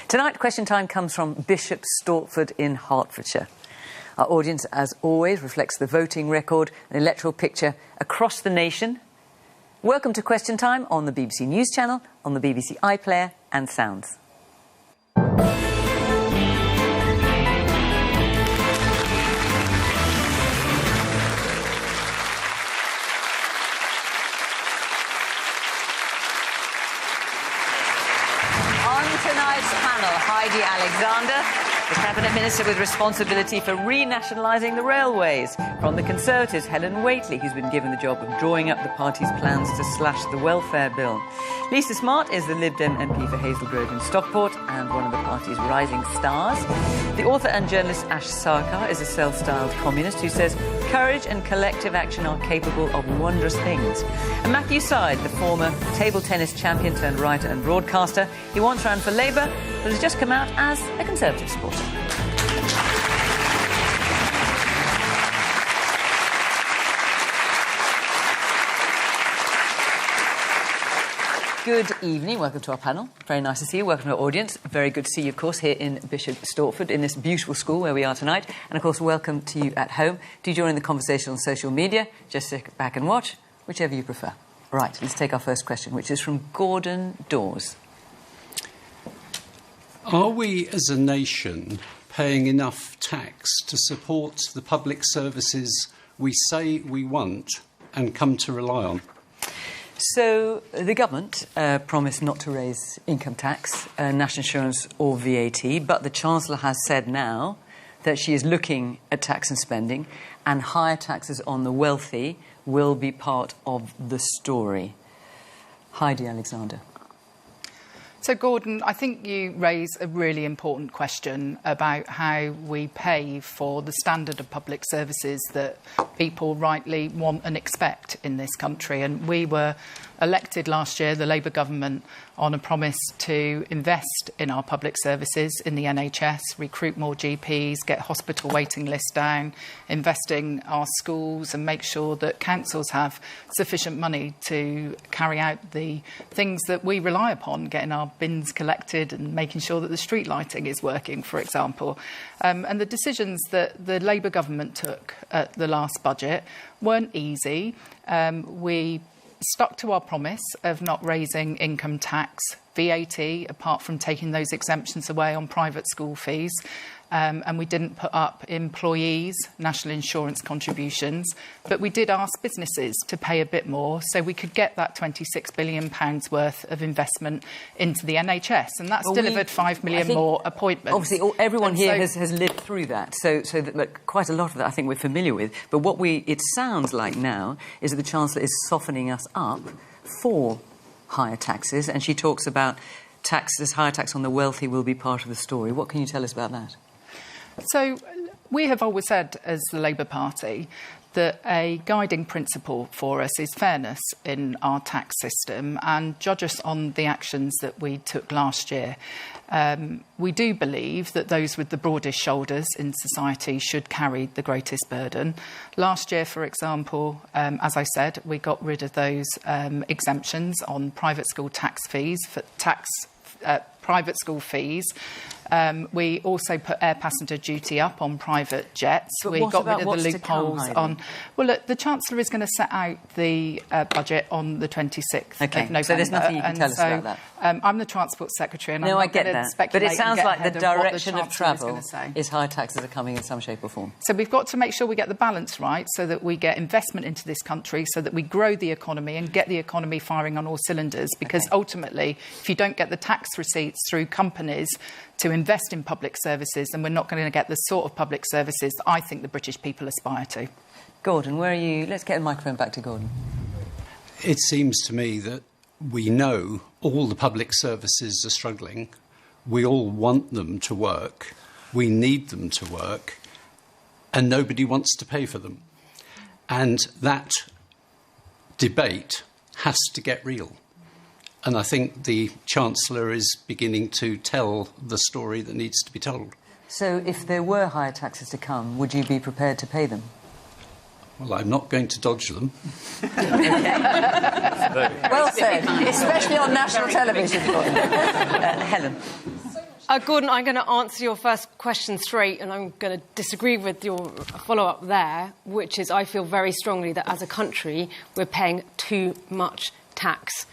Tonight, Question Time comes from Bishop Storford in Hertfordshire. Our audience, as always, reflects the voting record and electoral picture across the nation. Welcome to Question Time on the BBC News Channel, on the BBC iPlayer and Sounds. Heidi Alexander, the Cabinet Minister with responsibility for renationalising the railways. From the Conservatives, Helen Whately, who's been given the job of drawing up the party's plans to slash the welfare bill. Lisa Smart is the Lib Dem MP for Hazel Grove in Stockport and one of the party's rising stars. The author and journalist Ash Sarkar is a self-styled communist who says courage and collective action are capable of wondrous things. And Matthew Syed, the former table tennis champion turned writer and broadcaster, he once ran for Labour but has just come out as a Conservative supporter. Good evening, welcome to our panel. Very nice to see you, welcome to our audience. Very good to see you, of course, here in Bishop Stortford, in this beautiful school where we are tonight. And, of course, welcome to you at home. Do join in the conversation on social media. Just sit back and watch, whichever you prefer. Right, let's take our first question, which is from Gordon Dawes. Are we, as a nation, paying enough tax to support the public services we say we want and come to rely on? So the government promised not to raise income tax, national insurance or VAT, but the Chancellor has said now that she is looking at tax and spending, and higher taxes on the wealthy will be part of the story. Heidi Alexander. So, Gordon, I think you raise a really important question about how we pay for the standard of public services that people rightly want and expect in this country. And we were elected last year, the Labour government, on a promise to invest in our public services, in the NHS, recruit more GPs, get hospital waiting lists down, invest in our schools and make sure that councils have sufficient money to carry out the things that we rely upon, getting our bins collected and making sure that the street lighting is working, for example. And the decisions that the Labour government took at the last budget weren't easy. We stuck to our promise of not raising income tax, VAT, apart from taking those exemptions away on private school fees. And we didn't put up employees' national insurance contributions, but we did ask businesses to pay a bit more so we could get that £26 billion worth of investment into the NHS. And that's delivered 5 million more appointments. Obviously, everyone here has lived through that, so that quite a lot of that I think we're familiar with. But what it sounds like now is that the Chancellor is softening us up for higher taxes, and she talks about higher tax on the wealthy will be part of the story. What can you tell us about that? So we have always said, as the Labour Party, that a guiding principle for us is fairness in our tax system, and judge us on the actions that we took last year. We do believe that those with the broadest shoulders in society should carry the greatest burden. Last year, for example, as I said, we got rid of those exemptions on private school tax fees for private school fees. We also put air passenger duty up on private jets. But we got rid of the loopholes on. Well, look, the Chancellor is going to set out the budget on the 26th of November. So there's nothing you can tell us about that. I'm the Transport Secretary, and I'm I not get going to that. speculate. But it sounds like the direction of travel is higher taxes are coming in some shape or form. So we've got to make sure we get the balance right, so that we get investment into this country, so that we grow the economy and get the economy firing on all cylinders. Because ultimately, if you don't get the tax receipts through companies to invest in public services, then we're not going to get the sort of public services that I think the British people aspire to. Gordon, where are you? Let's get the microphone back to Gordon. It seems to me that we know all the public services are struggling. We all want them to work. We need them to work. And nobody wants to pay for them. And that debate has to get real. And I think the Chancellor is beginning to tell the story that needs to be told. So if there were higher taxes to come, would you be prepared to pay them? Well, I'm not going to dodge them. Well said, especially on national television. Helen. So much Gordon, I'm going to answer your first question straight, and I'm going to disagree with your follow-up there, which is I feel very strongly that as a country we're paying too much tax.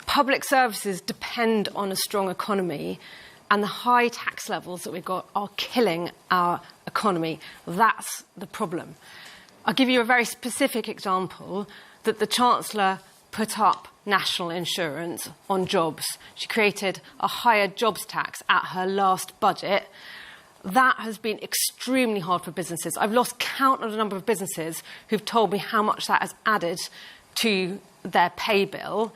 Public services depend on a strong economy, and the high tax levels that we've got are killing our economy. That's the problem. I'll give you a very specific example that the Chancellor put up national insurance on jobs. She created a higher jobs tax at her last budget. That has been extremely hard for businesses. I've lost count of the number of businesses who've told me how much that has added to their pay bill,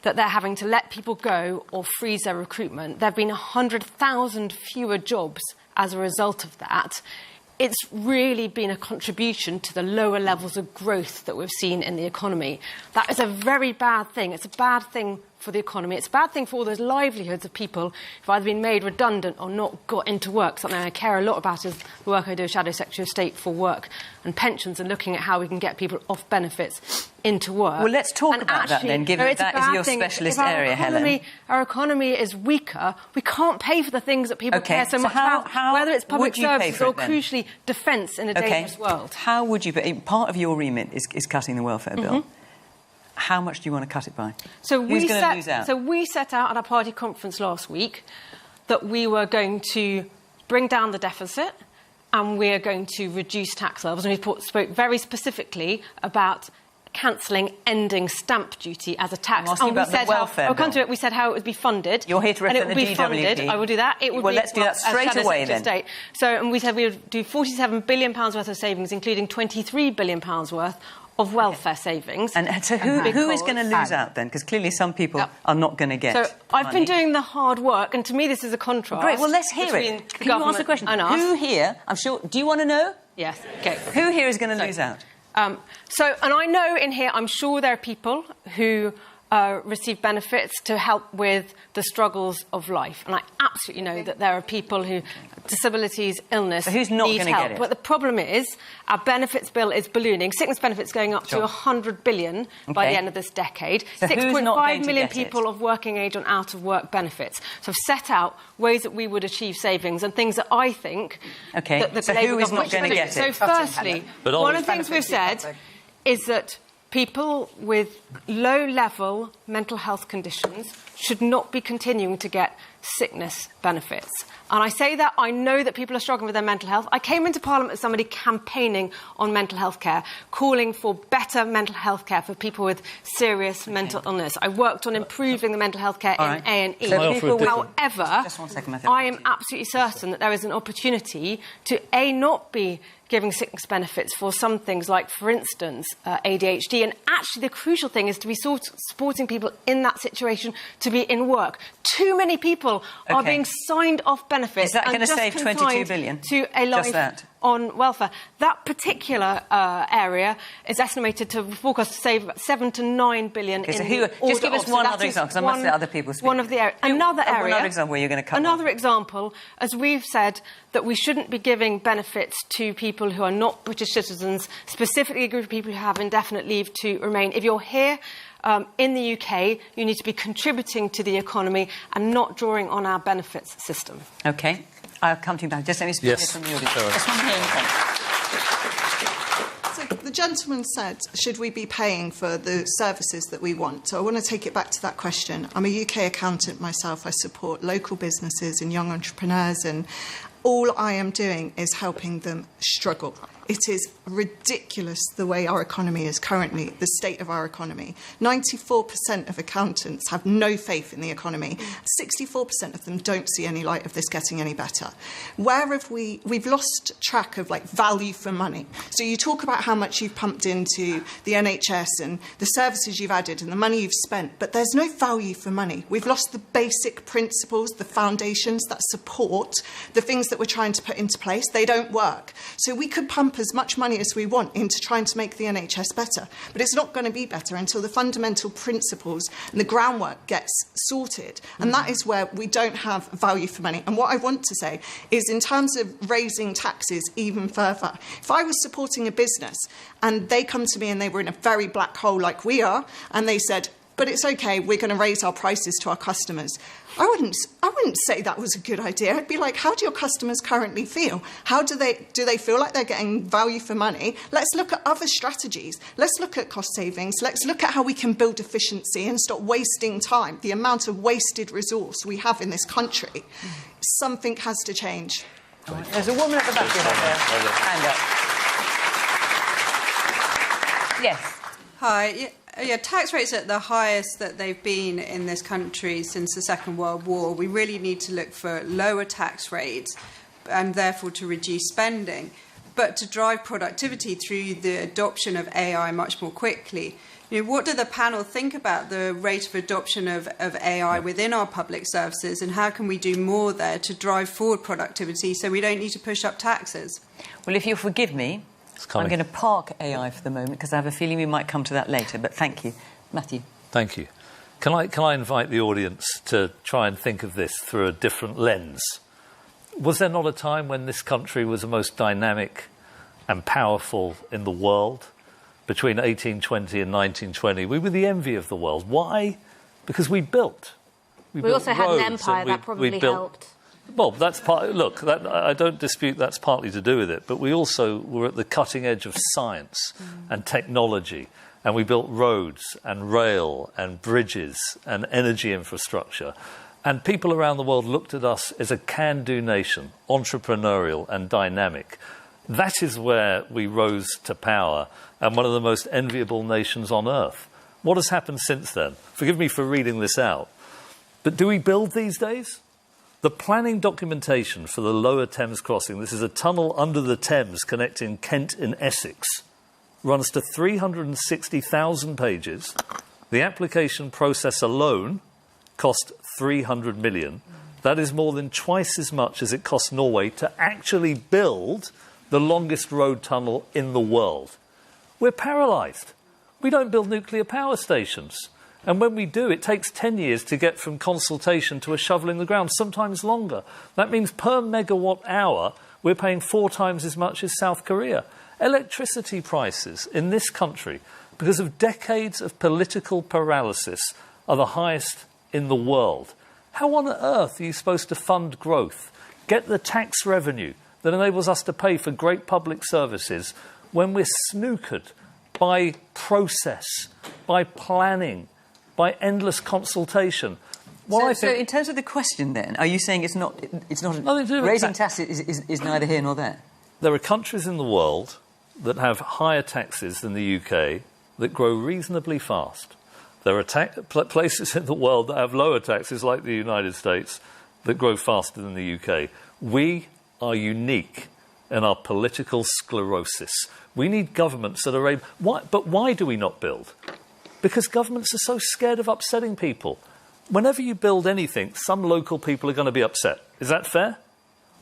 that they're having to let people go or freeze their recruitment. There have been 100,000 fewer jobs as a result of that. It's really been a contribution to the lower levels of growth that we've seen in the economy. That is a very bad thing. It's a bad thing for the economy. It's a bad thing for all those livelihoods of people who've either been made redundant or not got into work. Something I care a lot about is the work I do as Shadow Secretary of State for Work and Pensions, and looking at how we can get people off benefits into work. Well, let's talk about that then, given that is your specialist area, Helen. Our economy is weaker. We can't pay for the things that people care so much about, whether it's public services or, crucially, defence in a dangerous world. How would you... Part of your remit is cutting the welfare bill. How much do you want to cut it by? Who's going to lose out? So we set out at our party conference last week that we were going to bring down the deficit and we're going to reduce tax levels. And we spoke very specifically about ending stamp duty as a tax. I'm asking about the welfare bill. I'll come to it. We said how it would be funded. You're here to represent the DWP. And it would be funded. I will do that. Let's do that straight away then. And we said we would do £47 billion worth of savings, including £23 billion worth of welfare savings. And so who is going to lose out then? Because clearly some people are not going to get So I've been doing the hard work, and to me this is a contrast. Great, well, let's hear it. Can you answer the question? Who here, I'm sure, do you want to know? Yes. Okay. Who here is going to lose out? And I know in here, I'm sure there are people who receive benefits to help with the struggles of life. And I absolutely know that there are people who, disabilities, illness, but who's not need gonna help. get it? But the problem is, our benefits bill is ballooning. Sickness benefits going up to £100 billion by the end of this decade. So 6.5 million people of working age on out-of-work benefits. So I've set out ways that we would achieve savings and things that I think that the Labour who is not going to get it? So firstly, one of the things we've said is that people with low-level mental health conditions should not be continuing to get sickness benefits. And I say that, I know that people are struggling with their mental health. I came into Parliament as somebody campaigning on mental health care, calling for better mental health care for people with serious mental illness. I worked on improving the mental health care in A&E. However, I am absolutely certain that there is an opportunity to, not be giving sickness benefits for some things like, for instance, ADHD. And actually the crucial thing is to be supporting people in that situation to be in work. Too many people are being signed off benefits. Is that going to save 22 billion? To a life on welfare. That particular area is estimated to forecast to save 7 to 9 billion in just give us one other example, because I must let other people speak. One of the another area. Another example where you're going to cut Another example, as we've said, that we shouldn't be giving benefits to people who are not British citizens, specifically a group of people who have indefinite leave to remain. If you're here in the UK, you need to be contributing to the economy and not drawing on our benefits system. OK. I'll come to you back. Just let me speak from the audience. Just one here in front. So the gentleman said, should we be paying for the services that we want? So I want to take it back to that question. I'm a UK accountant myself. I support local businesses and young entrepreneurs, and all I am doing is helping them struggle. It is ridiculous the way our economy is currently, the state of our economy. 94% of accountants have no faith in the economy. 64% of them don't see any light of this getting any better. Where have we've lost track of value for money. So you talk about how much you've pumped into the NHS and the services you've added and the money you've spent, but there's no value for money. We've lost the basic principles, the foundations that support the things that we're trying to put into place. They don't work. So we could pump as much money as we want into trying to make the NHS better. But it's not going to be better until the fundamental principles and the groundwork gets sorted. And that is where we don't have value for money. And what I want to say is, in terms of raising taxes even further, if I was supporting a business and they come to me and they were in a very black hole like we are, and they said, but it's okay, we're going to raise our prices to our customers. I wouldn't say that was a good idea. I'd be like, how do your customers currently feel? How do they feel like they're getting value for money? Let's look at other strategies. Let's look at cost savings. Let's look at how we can build efficiency and stop wasting time. The amount of wasted resource we have in this country. Something has to change. There's a woman at the back here. Hand up. Yes. Hi. Yeah, tax rates are at the highest that they've been in this country since the Second World War. We really need to look for lower tax rates and therefore to reduce spending, but to drive productivity through the adoption of AI much more quickly. What do the panel think about the rate of adoption of AI within our public services, and how can we do more there to drive forward productivity so we don't need to push up taxes? Well, if you'll forgive me, I'm going to park AI for the moment because I have a feeling we might come to that later, but thank you. Matthew. Thank you. Can I invite the audience to try and think of this through a different lens? Was there not a time when this country was the most dynamic and powerful in the world? Between 1820 and 1920, we were the envy of the world. Why? Because we built. We also had an empire that probably helped. Well, that's part. Look, I don't dispute that's partly to do with it, but we also were at the cutting edge of science and technology, and we built roads and rail and bridges and energy infrastructure. And people around the world looked at us as a can-do nation, entrepreneurial and dynamic. That is where we rose to power and one of the most enviable nations on earth. What has happened since then? Forgive me for reading this out, but do we build these days? The planning documentation for the Lower Thames crossing, this is a tunnel under the Thames connecting Kent and Essex, runs to 360,000 pages. The application process alone cost 300 million. That is more than twice as much as it cost Norway to actually build the longest road tunnel in the world. We're paralysed. We don't build nuclear power stations. And when we do, it takes 10 years to get from consultation to a shovel in the ground, sometimes longer. That means per megawatt hour, we're paying 4 times as much as South Korea. Electricity prices in this country, because of decades of political paralysis, are the highest in the world. How on earth are you supposed to fund growth, get the tax revenue that enables us to pay for great public services when we're snookered by process, by planning, by endless consultation? Well, So in terms of the question then, are you saying it's not raising taxes is neither here nor there? There are countries in the world that have higher taxes than the UK that grow reasonably fast. There are places in the world that have lower taxes, like the United States, that grow faster than the UK. We are unique in our political sclerosis. We need governments that are able... But why do we not build? Because governments are so scared of upsetting people. Whenever you build anything, some local people are going to be upset. Is that fair?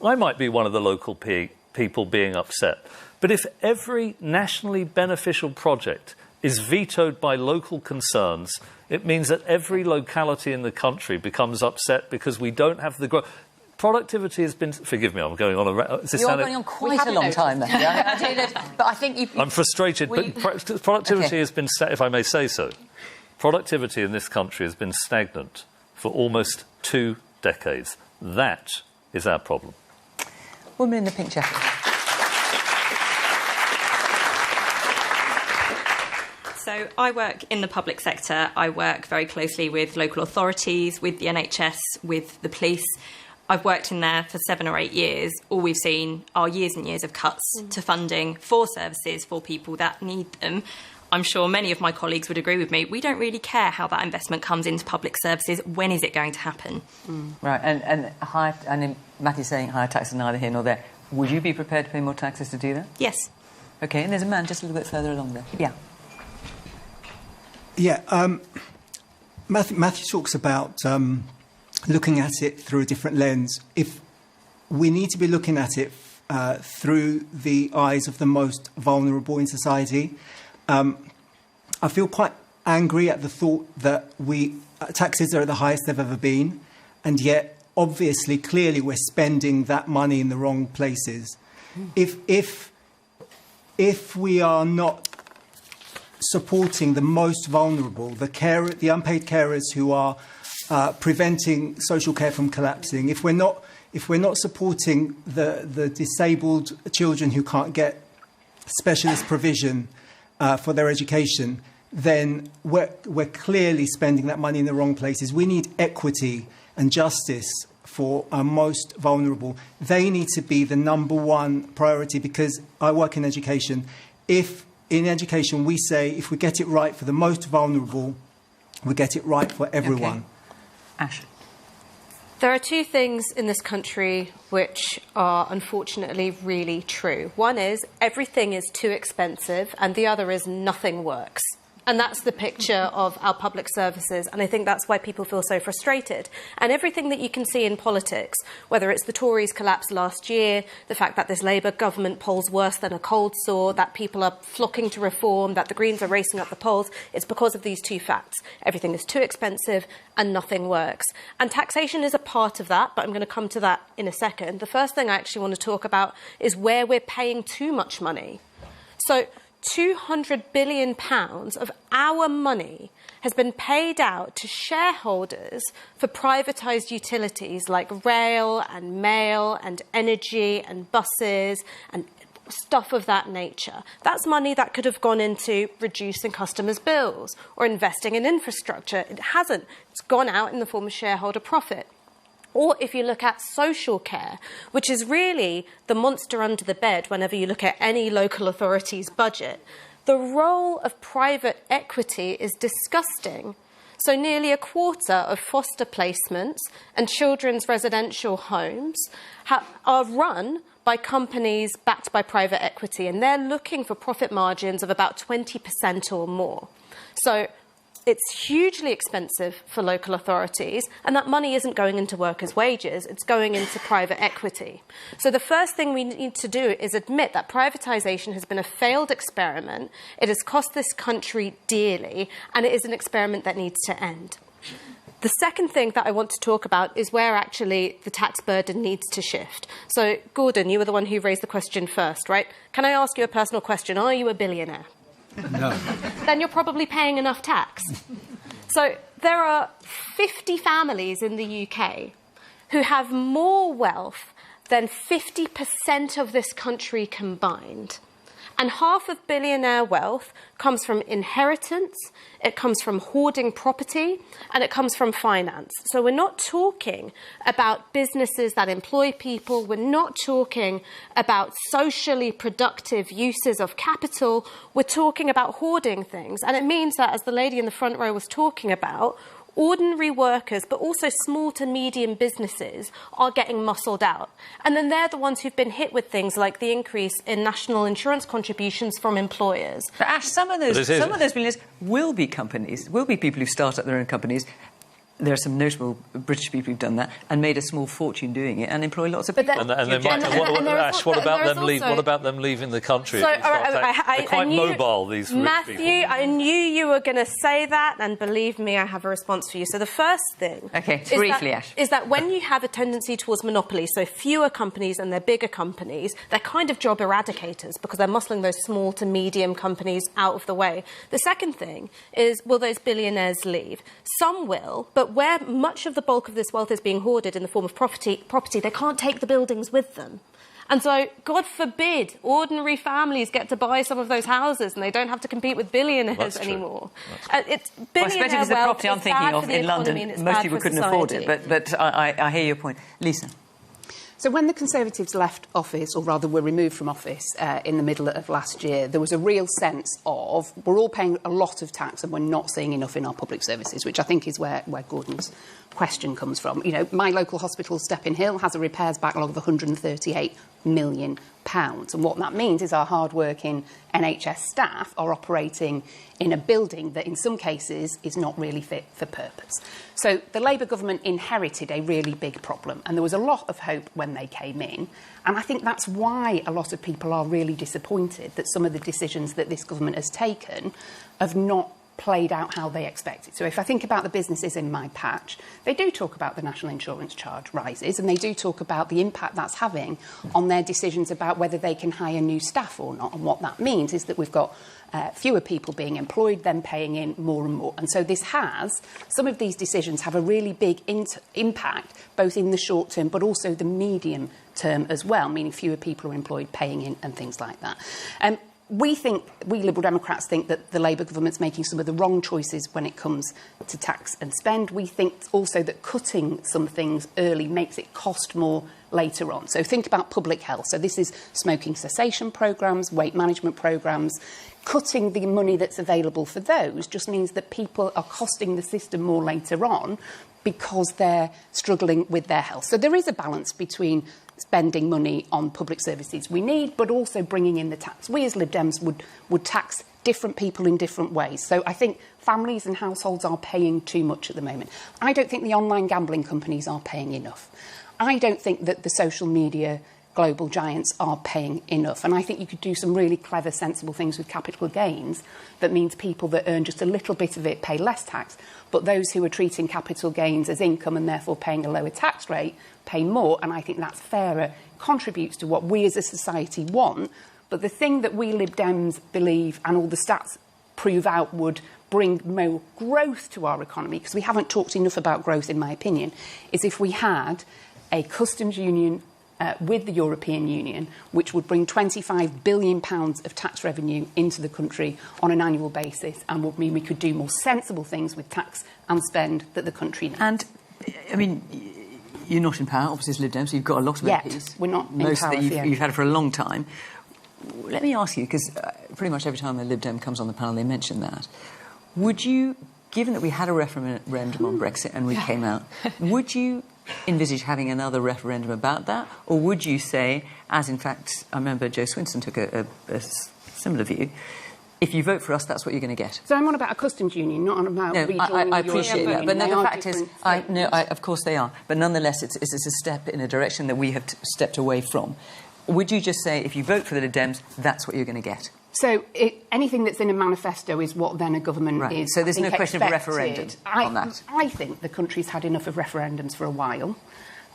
I might be one of the local people being upset. But if every nationally beneficial project is vetoed by local concerns, it means that every locality in the country becomes upset because we don't have the growth. Productivity has been... Forgive me, I'm going on a... You're going on quite a long time there. But I think I'm frustrated, but productivity has been... If I may say so, productivity in this country has been stagnant for almost 2 decades. That is our problem. Woman in the pink jacket. So I work in the public sector. I work very closely with local authorities, with the NHS, with the police. I've worked in there for 7 or 8 years. All we've seen are years and years of cuts to funding for services for people that need them. I'm sure many of my colleagues would agree with me. We don't really care how that investment comes into public services. When is it going to happen? Right, and Matthew's saying higher taxes are neither here nor there. Would you be prepared to pay more taxes to do that? Yes. OK, and there's a man just a little bit further along there. Yeah. Yeah, Matthew talks about looking at it through a different lens. If we need to be looking at it through the eyes of the most vulnerable in society, I feel quite angry at the thought that taxes are at the highest they've ever been, and yet, obviously, clearly, we're spending that money in the wrong places. If we are not supporting the most vulnerable, the unpaid carers who are preventing social care from collapsing, if we're not supporting the disabled children who can't get specialist provision for their education, then we're clearly spending that money in the wrong places. We need equity and justice for our most vulnerable. They need to be the number one priority, because I work in education. If in education we say if we get it right for the most vulnerable, we get it right for everyone. Okay. Ash. There are two things in this country which are unfortunately really true. One is everything is too expensive, and the other is nothing works. And that's the picture of our public services, and I think that's why people feel so frustrated. And everything that you can see in politics, whether it's the Tories' collapse last year, the fact that this Labour government polls worse than a cold sore, that people are flocking to reform, that the Greens are racing up the polls, it's because of these two facts. Everything is too expensive and nothing works. And taxation is a part of that, but I'm going to come to that in a second. The first thing I actually want to talk about is where we're paying too much money. So £200 billion of our money has been paid out to shareholders for privatised utilities like rail and mail and energy and buses and stuff of that nature. That's money that could have gone into reducing customers' bills or investing in infrastructure. It hasn't. It's gone out in the form of shareholder profit. Or if you look at social care, which is really the monster under the bed whenever you look at any local authority's budget, the role of private equity is disgusting. So nearly a quarter of foster placements and children's residential homes are run by companies backed by private equity, and they're looking for profit margins of about 20% or more. So it's hugely expensive for local authorities, and that money isn't going into workers' wages, it's going into private equity. So the first thing we need to do is admit that privatisation has been a failed experiment, it has cost this country dearly, and it is an experiment that needs to end. The second thing that I want to talk about is where actually the tax burden needs to shift. So, Gordon, you were the one who raised the question first, right? Can I ask you a personal question? Are you a billionaire? No. Then you're probably paying enough tax. So there are 50 families in the UK who have more wealth than 50% of this country combined. And half of billionaire wealth comes from inheritance, it comes from hoarding property, and it comes from finance. So we're not talking about businesses that employ people, we're not talking about socially productive uses of capital, we're talking about hoarding things. And it means that, as the lady in the front row was talking about, ordinary workers, but also small to medium businesses, are getting muscled out. And then they're the ones who've been hit with things like the increase in national insurance contributions from employers. But Ash, some of those millionaires will be companies, will be people who start up their own companies. There are some notable British people who've done that and made a small fortune doing it and employ lots of people. Ash, what about them leaving the country? So, they're quite mobile, these rich Matthew, people. I knew you were going to say that, and believe me, I have a response for you. So the first thing is that when you have a tendency towards monopoly, so fewer companies and they're bigger companies, they're kind of job eradicators because they're muscling those small to medium companies out of the way. The second thing is, will those billionaires leave? Some will, but where much of the bulk of this wealth is being hoarded in the form of property, they can't take the buildings with them. And so, God forbid, ordinary families get to buy some of those houses and they don't have to compete with billionaires anymore. It's billionaire especially if it's the property I'm thinking of in London. Most people couldn't afford it, but I hear your point. Lisa. So when the Conservatives left office, or rather were removed from office in the middle of last year, there was a real sense of we're all paying a lot of tax and we're not seeing enough in our public services, which I think is where Gordon's question comes from. You know, my local hospital, Stepping Hill, has a repairs backlog of £138 million. And what that means is our hard-working NHS staff are operating in a building that in some cases is not really fit for purpose. So the Labour government inherited a really big problem, and there was a lot of hope when they came in. And I think that's why a lot of people are really disappointed that some of the decisions that this government has taken have not played out how they expect it. So if I think about the businesses in my patch, they do talk about the national insurance charge rises, and they do talk about the impact that's having on their decisions about whether they can hire new staff or not. And what that means is that we've got fewer people being employed, them paying in more and more. And so some of these decisions have a really big impact, both in the short term, but also the medium term as well, meaning fewer people are employed, paying in and things like that. We Liberal Democrats think that the Labour government's making some of the wrong choices when it comes to tax and spend. We think also that cutting some things early makes it cost more later on. So think about public health. So this is smoking cessation programmes, weight management programmes. Cutting the money that's available for those just means that people are costing the system more later on because they're struggling with their health. So there is a balance between spending money on public services we need, but also bringing in the tax. We as Lib Dems would tax different people in different ways. So I think families and households are paying too much at the moment. I don't think the online gambling companies are paying enough. I don't think that the social media global giants are paying enough. And I think you could do some really clever, sensible things with capital gains that means people that earn just a little bit of it pay less tax, but those who are treating capital gains as income and therefore paying a lower tax rate pay more. And I think that's fairer, contributes to what we as a society want. But the thing that we Lib Dems believe, and all the stats prove out, would bring more growth to our economy, because we haven't talked enough about growth, in my opinion, is if we had a customs union with the European Union, which would bring £25 billion of tax revenue into the country on an annual basis, and would mean we could do more sensible things with tax and spend that the country needs. And, I mean, you're not in power, obviously, as Lib Dems, so you've got a lot of MPs. We're not in Most power. that you've had it for a long time. Let me ask you, because pretty much every time a Lib Dem comes on the panel, they mention that. Would you, given that we had a referendum on Brexit and we came out, would you envisage having another referendum about that? Or would you say, as in fact, I remember Joe Swinson took a similar view, if you vote for us, that's what you're going to get? So I'm on about a customs union, not on about rejoining I the appreciate European that, but Union. no, the fact is, of course they are, but nonetheless, it's a step in a direction that we have stepped away from. Would you just say, if you vote for the Lib Dems, that's what you're going to get? So anything that's in a manifesto is what then a government is. So there's no question of a referendum on that. I think the country's had enough of referendums for a while.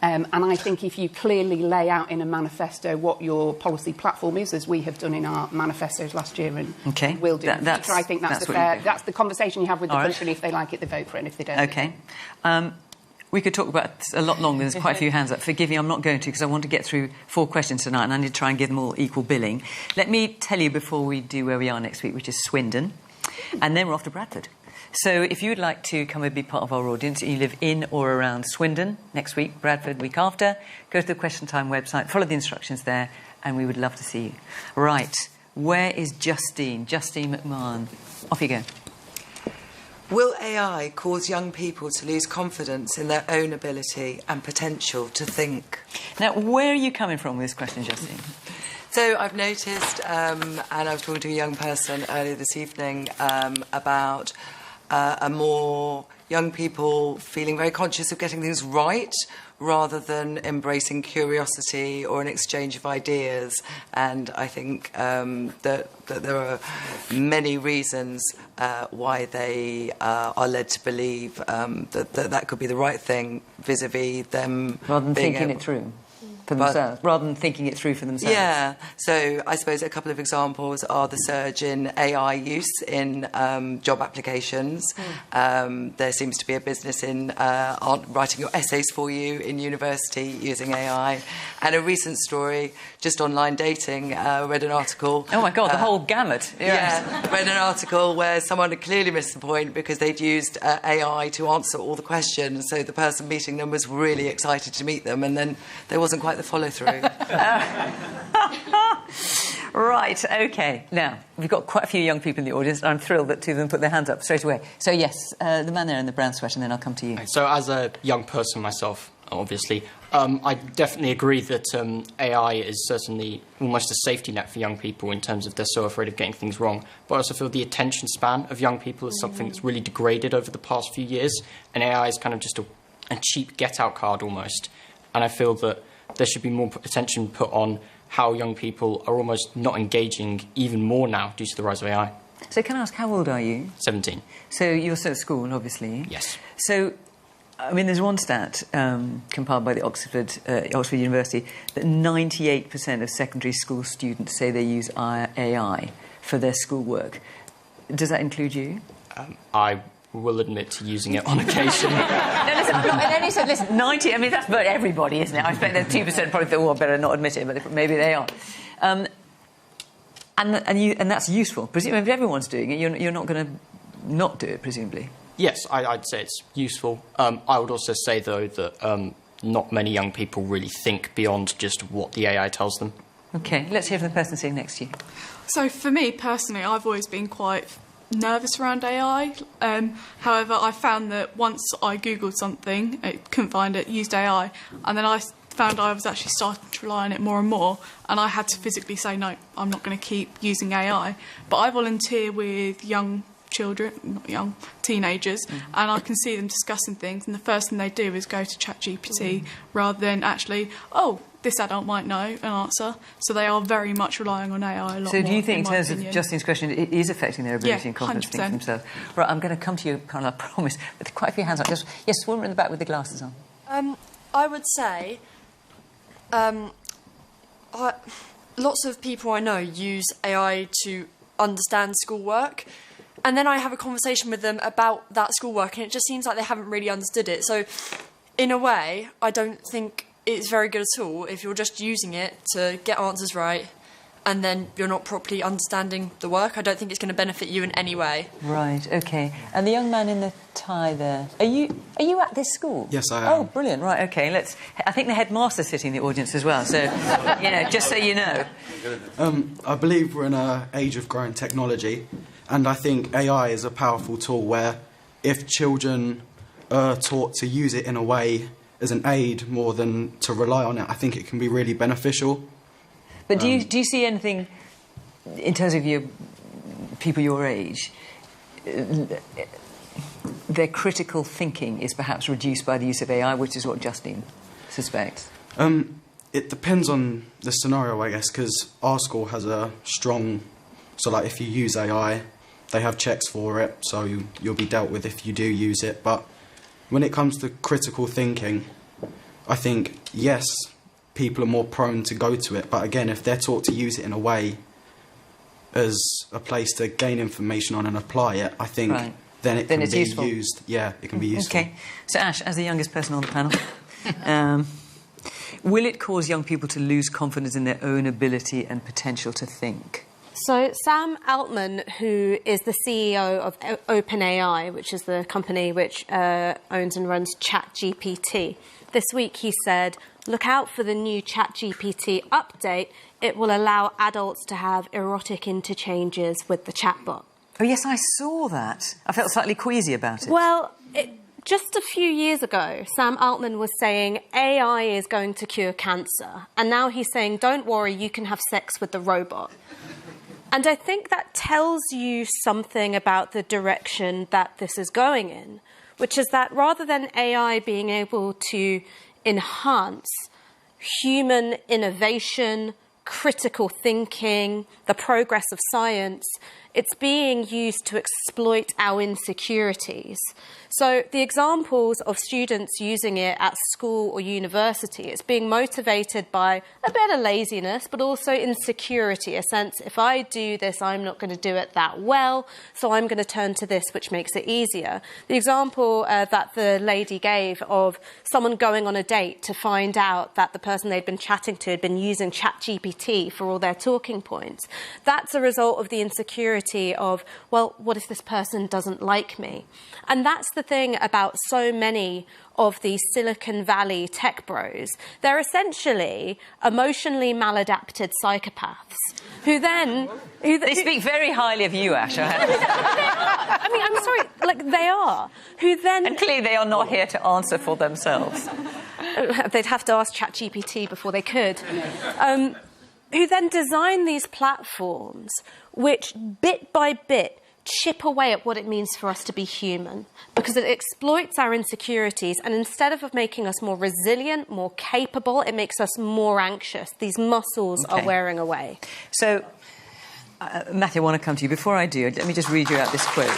And I think if you clearly lay out in a manifesto what your policy platform is, as we have done in our manifestos last year and will do in the future, I think that's the conversation you have with the country, and if they like it, they vote for it, and if they don't... OK. We could talk about it a lot longer. There's quite a few hands up. Forgive me, I'm not going to, because I want to get through 4 questions tonight, and I need to try and give them all equal billing. Let me tell you before we do where we are next week, which is Swindon, and then we're off to Bradford. So if you would like to come and be part of our audience and you live in or around Swindon next week, Bradford week after, go to the Question Time website, follow the instructions there, and we would love to see you. Right, where is Justine? Justine McMahon. Off you go. Will AI cause young people to lose confidence in their own ability and potential to think? Now, where are you coming from with this question, Justine? So I've noticed, and I was talking to a young person earlier this evening about a more young people feeling very conscious of getting things right rather than embracing curiosity or an exchange of ideas. And I think that there are many reasons why they are led to believe that could be the right thing vis-a-vis them... Rather than thinking it through. For themselves, rather than thinking it through for themselves. Yeah. So I suppose a couple of examples are the surge in AI use in job applications. There seems to be a business in writing your essays for you in university using AI. And a recent story, just online dating, read an article... Oh, my God, the whole gamut. Yeah, read an article where someone had clearly missed the point because they'd used AI to answer all the questions. So the person meeting them was really excited to meet them, and then there wasn't quite the follow-through. Right, OK. Now, we've got quite a few young people in the audience, and I'm thrilled that 2 of them put their hands up straight away. So, yes, the man there in the brown sweater, and then I'll come to you. So, as a young person myself, obviously, I definitely agree that AI is certainly almost a safety net for young people in terms of they're so afraid of getting things wrong. But I also feel the attention span of young people is something that's really degraded over the past few years, and AI is kind of just a cheap get-out card almost. And I feel that there should be more attention put on how young people are almost not engaging even more now due to the rise of AI. So can I ask, how old are you? 17. So you're still at school, obviously. Yes. So, I mean, there's one stat compiled by the Oxford University that 98% of secondary school students say they use AI for their schoolwork. Does that include you? I will admit to using it on occasion. No, listen, I only said, listen, 90, I mean, that's about everybody, isn't it? I expect that 2% probably think, oh, I better not admit it, but maybe they are. And that's useful. Presumably, if everyone's doing it, you're not going to not do it, presumably. Yes, I'd say it's useful. I would also say, though, that not many young people really think beyond just what the AI tells them. OK, let's hear from the person sitting next to you. So for me, personally, I've always been quite nervous around AI. However, I found that once I Googled something, I couldn't find it, used AI, and then I found I was actually starting to rely on it more and more, and I had to physically say, no, I'm not going to keep using AI. But I volunteer with young children, not young, teenagers, and I can see them discussing things, and the first thing they do is go to ChatGPT rather than actually, oh, this adult might know an answer. So they are very much relying on AI a lot more. So do you think, in terms opinion, of Justine's question, it is affecting their ability and confidence to think for 100%. themselves? Right, I'm going to come to you, Carla, I promise, with quite a few hands up. Just, yes, woman in the back with the glasses on. I would say lots of people I know use AI to understand schoolwork, and then I have a conversation with them about that schoolwork, and it just seems like they haven't really understood it. So, in a way, I don't think it's very good at all if you're just using it to get answers right, and then you're not properly understanding the work. I don't think it's going to benefit you in any way. Right, OK. And the young man in the tie there, are you at this school? Yes, I am. Oh, brilliant. Right, OK. I think the headmaster's sitting in the audience as well, so, just so you know. I believe we're in an age of growing technology, and I think AI is a powerful tool where if children are taught to use it in a way as an aid more than to rely on it, I think it can be really beneficial. But do you see anything, in terms of people your age, their critical thinking is perhaps reduced by the use of AI, which is what Justine suspects? It depends on the scenario, I guess, because our school has a strong... So, like, if you use AI, they have checks for it, so you'll be dealt with if you do use it. But when it comes to critical thinking, I think, yes, people are more prone to go to it, but again, if they're taught to use it in a way as a place to gain information on and apply it, I think then it can be useful. Used. Yeah, it can be useful. OK. So, Ash, as the youngest person on the panel, will it cause young people to lose confidence in their own ability and potential to think? So Sam Altman, who is the CEO of OpenAI, which is the company which owns and runs ChatGPT, this week he said, look out for the new ChatGPT update. It will allow adults to have erotic interchanges with the chatbot. Oh, yes, I saw that. I felt slightly queasy about it. Well, just a few years ago, Sam Altman was saying AI is going to cure cancer. And now he's saying, don't worry, you can have sex with the robot. And I think that tells you something about the direction that this is going in, which is that rather than AI being able to enhance human innovation, critical thinking, the progress of science, it's being used to exploit our insecurities. So the examples of students using it at school or university, it's being motivated by a bit of laziness, but also insecurity, a sense, if I do this, I'm not going to do it that well, so I'm going to turn to this, which makes it easier. The example that the lady gave of someone going on a date to find out that the person they'd been chatting to had been using ChatGPT for all their talking points, that's a result of the insecurity of, well, what if this person doesn't like me? And that's the thing about so many of these Silicon Valley tech bros. They're essentially emotionally maladapted psychopaths who then... They speak very highly of you, Ash. I mean, I'm sorry, like, they are. Who then... And clearly they are not here to answer for themselves. They'd have to ask ChatGPT before they could. Who then design these platforms which, bit by bit, chip away at what it means for us to be human, because it exploits our insecurities, and instead of making us more resilient, more capable, it makes us more anxious. These muscles are wearing away. So Matthew, I want to come to you. Before I do, let me just read you out this quote.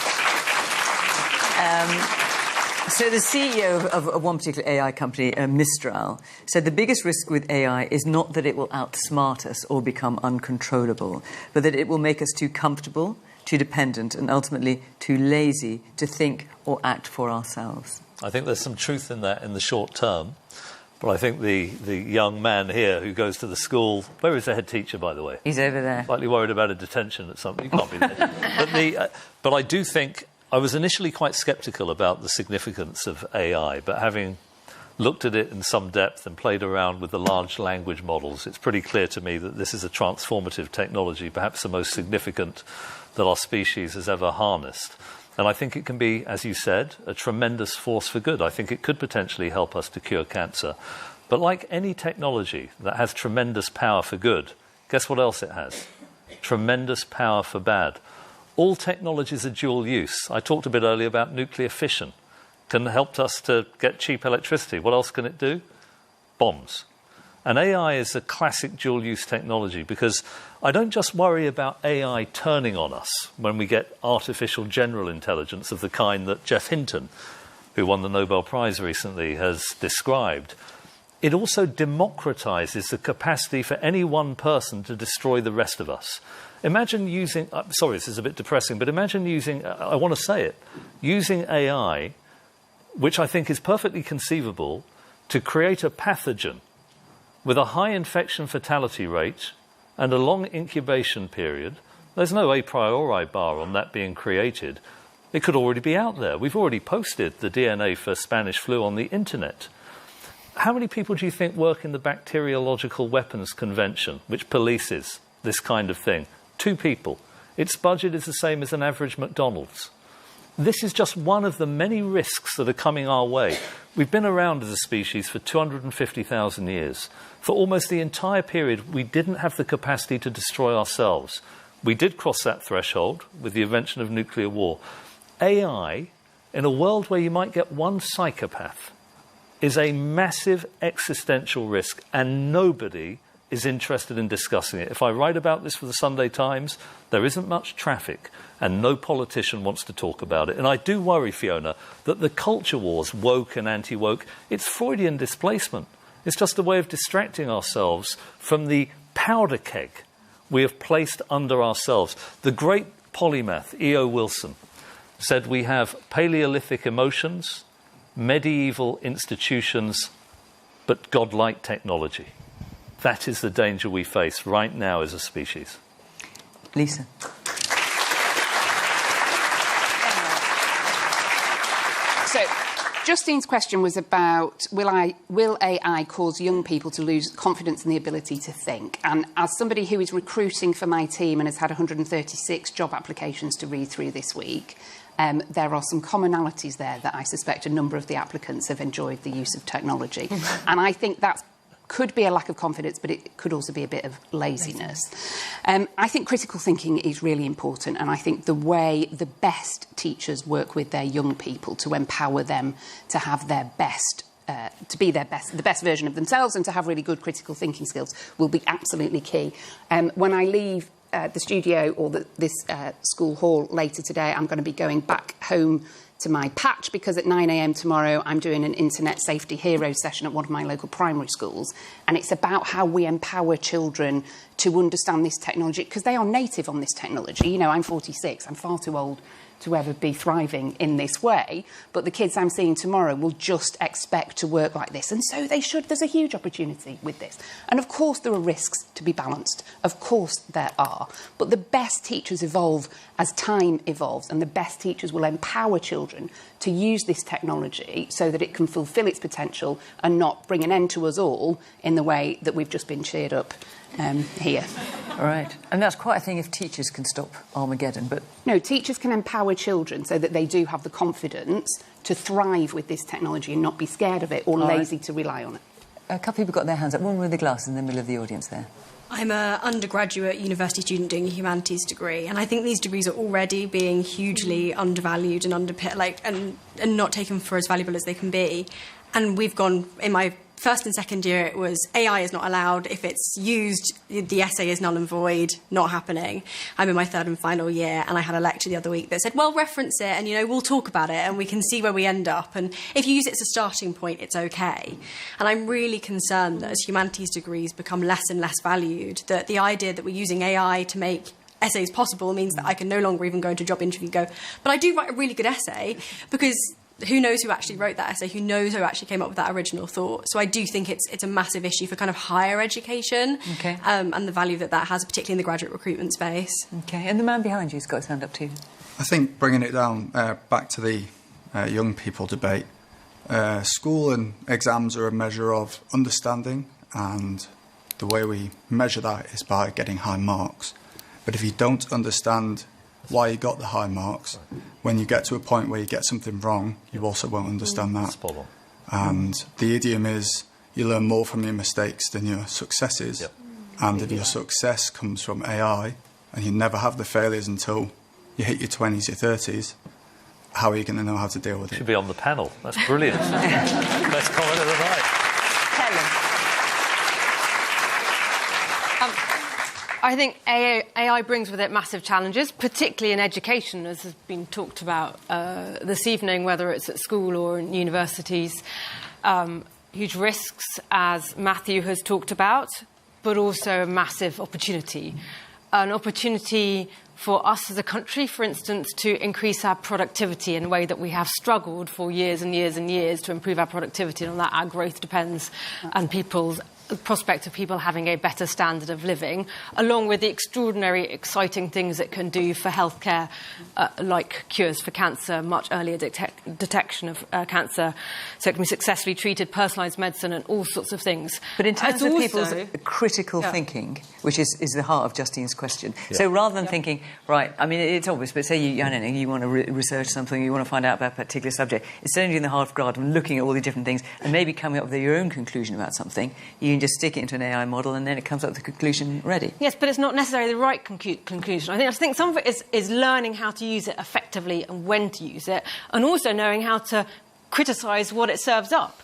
So the CEO of one particular AI company, Mistral, said the biggest risk with AI is not that it will outsmart us or become uncontrollable, but that it will make us too comfortable, too dependent, and ultimately too lazy to think or act for ourselves. I think there's some truth in that in the short term. But I think the young man here who goes to the school... Where is the head teacher, by the way? He's over there. Slightly worried about a detention at something. You can't be there. But I do think... I was initially quite sceptical about the significance of AI, but having looked at it in some depth and played around with the large language models, it's pretty clear to me that this is a transformative technology, perhaps the most significant that our species has ever harnessed. And I think it can be, as you said, a tremendous force for good. I think it could potentially help us to cure cancer. But like any technology that has tremendous power for good, guess what else it has? Tremendous power for bad. All technologies are dual use. I talked a bit earlier about nuclear fission. Can help us to get cheap electricity. What else can it do? Bombs. And AI is a classic dual-use technology because I don't just worry about AI turning on us when we get artificial general intelligence of the kind that Jeff Hinton, who won the Nobel Prize recently, has described. It also democratizes the capacity for any one person to destroy the rest of us. Imagine using... sorry, this is a bit depressing, but imagine using... I want to say it. Using AI, which I think is perfectly conceivable, to create a pathogen with a high infection fatality rate and a long incubation period. There's no a priori bar on that being created. It could already be out there. We've already posted the DNA for Spanish flu on the internet. How many people do you think work in the Bacteriological Weapons Convention, which polices this kind of thing? 2 people. Its budget is the same as an average McDonald's. This is just one of the many risks that are coming our way. We've been around as a species for 250,000 years. For almost the entire period, we didn't have the capacity to destroy ourselves. We did cross that threshold with the invention of nuclear war. AI, in a world where you might get one psychopath, is a massive existential risk, and nobody is interested in discussing it. If I write about this for the Sunday Times, there isn't much traffic and no politician wants to talk about it. And I do worry, Fiona, that the culture wars, woke and anti-woke, it's Freudian displacement. It's just a way of distracting ourselves from the powder keg we have placed under ourselves. The great polymath, E.O. Wilson, said we have Paleolithic emotions, medieval institutions, but godlike technology. That is the danger we face right now as a species. Lisa. So, Justine's question was about will AI cause young people to lose confidence in the ability to think? And as somebody who is recruiting for my team and has had 136 job applications to read through this week, there are some commonalities there that I suspect a number of the applicants have enjoyed the use of technology. And I think that could be a lack of confidence, but it could also be a bit of laziness. I think critical thinking is really important, and I think the way the best teachers work with their young people to empower them to have their best, to be the best version of themselves and to have really good critical thinking skills will be absolutely key. When I leave the studio or this school hall later today, I'm going to be going back home to my patch because at 9 a.m. tomorrow I'm doing an Internet Safety Heroes session at one of my local primary schools, and it's about how we empower children to understand this technology because they are native on this technology. You know, I'm 46, I'm far too old to ever be thriving in this way, but the kids I'm seeing tomorrow will just expect to work like this, and so they should. There's a huge opportunity with this. And of course there are risks to be balanced. Of course there are. But the best teachers evolve as time evolves, and the best teachers will empower children to use this technology so that it can fulfil its potential and not bring an end to us all in the way that we've just been cheered up here. All right. And that's quite a thing if teachers can stop Armageddon, but... No, teachers can empower children so that they do have the confidence to thrive with this technology and not be scared of it or lazy to rely on it. A couple of people got their hands up. One with the glasses in the middle of the audience there. I'm an undergraduate university student doing a humanities degree, and I think these degrees are already being hugely undervalued and and not taken for as valuable as they can be. And we've gone, in my first and second year, it was AI is not allowed. If it's used, the essay is null and void, not happening. I'm in my third and final year, and I had a lecture the other week that said, well, reference it, and, we'll talk about it, and we can see where we end up. And if you use it as a starting point, it's okay. And I'm really concerned that as humanities degrees become less and less valued, that the idea that we're using AI to make essays possible means that I can no longer even go into a job interview and go, but I do write a really good essay, because who knows who actually wrote that essay, who knows who actually came up with that original thought. So I do think it's a massive issue for kind of higher education, and the value that has, particularly in the graduate recruitment space. Okay, and the man behind you's got his hand up too. I think bringing it down back to the young people debate, school and exams are a measure of understanding, and the way we measure that is by getting high marks. But if you don't understand why you got the high marks, when you get to a point where you get something wrong, you also won't understand that. Spot on. And the idiom is, you learn more from your mistakes than your successes. Yep. And if your success comes from AI, and you never have the failures until you hit your 20s, your 30s, how are you going to know how to deal with it? Should be on the panel. That's brilliant. Best comment of the night. Helen. I think AI brings with it massive challenges, particularly in education, as has been talked about this evening, whether it's at school or in universities. Huge risks, as Matthew has talked about, but also a massive opportunity. An opportunity for us as a country, for instance, to increase our productivity in a way that we have struggled for years and years and years to improve our productivity, and on that our growth depends, and the prospect of people having a better standard of living, along with the extraordinary, exciting things it can do for healthcare, like cures for cancer, much earlier detection of cancer, so it can be successfully treated, personalised medicine, and all sorts of things. But in terms of people's critical thinking, which is the heart of Justine's question, so rather than thinking, right, I mean, it's obvious, but say you want to research something, you want to find out about a particular subject, instead of doing the hard graft and looking at all the different things and maybe coming up with your own conclusion about something, you can just stick it into an AI model and then it comes up with the conclusion ready. Yes, but it's not necessarily the right conclusion. I think some of it is learning how to use it effectively and when to use it, and also knowing how to criticise what it serves up.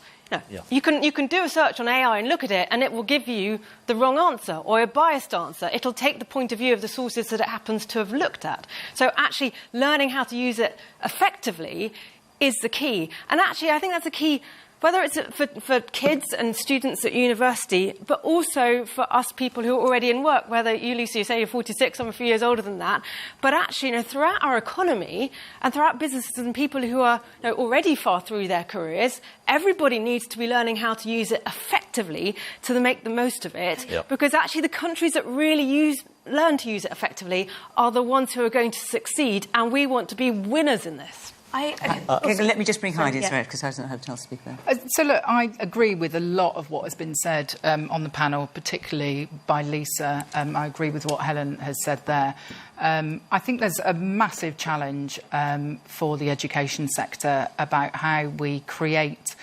You can do a search on AI and look at it, and it will give you the wrong answer or a biased answer. It'll take the point of view of the sources that it happens to have looked at. So actually learning how to use it effectively is the key. And actually I think that's a key, whether it's for kids and students at university, but also for us people who are already in work, whether you, Lucy, you say you're 46, I'm a few years older than that, but actually, throughout our economy and throughout businesses and people who are already far through their careers, everybody needs to be learning how to use it effectively to make the most of it, because actually the countries that really learn to use it effectively are the ones who are going to succeed, and we want to be winners in this. Let me just bring Heidi because I haven't had a chance to speak there. So, look, I agree with a lot of what has been said on the panel, particularly by Lisa. I agree with what Helen has said there. I think there's a massive challenge for the education sector about how we create